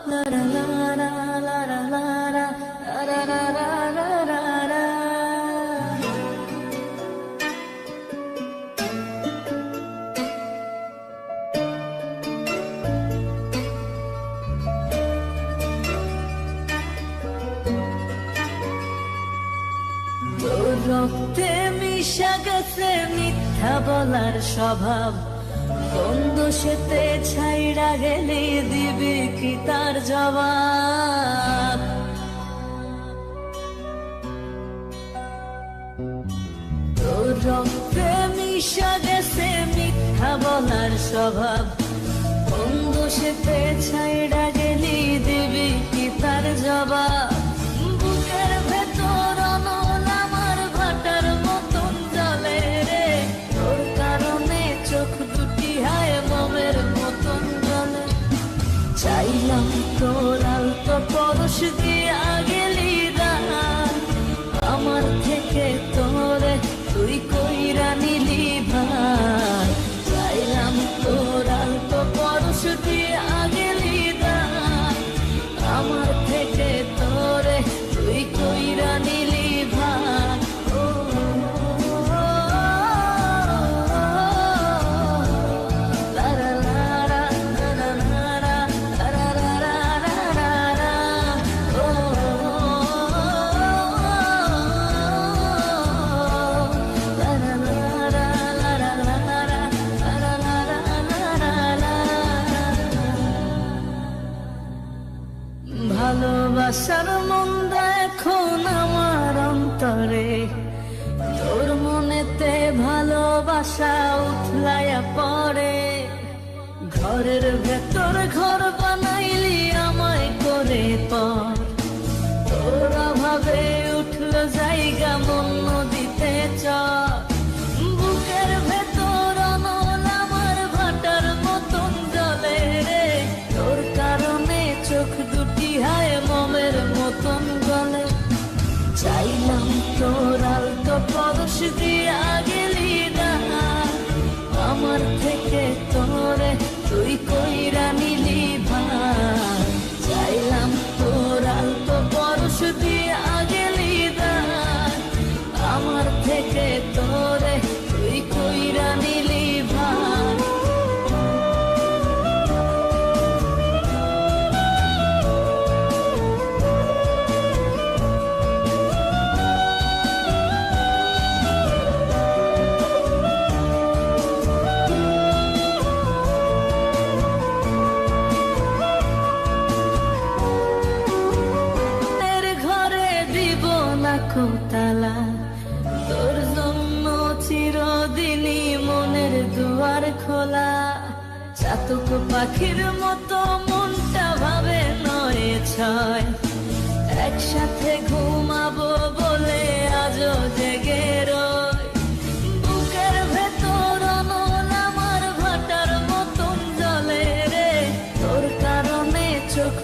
লা লা লা লা লা লা লা লা লা লা লা লা লা। তোর রক্তে মিশা গেছে মিথ্যা বলার স্বভাব, কোন দোষেতে ছাইড়া গেলি দিবি কি তার জবাব? তোর রক্তে মিশা গেছে মিথ্যা বলার স্বভাব, কোন দোষেতে ছাইড়া গেলি দিবি কি তার জবাব? বুকের ভেতর অনল আমার ভাটার মতন জ্বলে রে, তোর কারণে চোখ দুটি হায় মোমের মতন জ্বলে। চাইলাম তোর আলতো পরশ দিয়া গেলি দান, আমার থেকে তোরে তুই কইরা নিলি ভাই। চাইলাম তোর আলতো পরশ দিয়া গেলি দান, আমার থেকে তোরে তুই কইরা নিলি ভাই। ভালোবাসার মন্দা এখন আমার অন্তরে, তোর মনেতে ভালোবাসা উঠলাইয়া পড়ে। ঘরের ভেতর ঘর বানাইলি আমায় করে পর, তোর অভাবে উঠল জায়গা মন নদীতে চর। বুকের ভেতর অনল আমার ভাটার মতন জ্বলে রে, তোর কারণে চোখ দুটি হায় মোমের মতন গলে। চাইলাম তোর আলতো পরশ দিয়া গেলি দান, আমার থেকে তোরে তুই কইরা নিলি ভাই। চাইলাম তোর আলতো পরশ দিয়া গেলি দান, আমার থেকে তোরে তুই কইরা নিলি ভাই। তালা তোর জন্য চিরদিনই মনের দুয়ার খোলা, চাতক পাখির মতো মনটা ভাবে নয় ছয়। একসাথে ঘুমাবো বলে আজও জেগে রই, বুকের ভেতর অনল আমার ভাটার মতন জ্বলে রে, তোর কারণে চোখ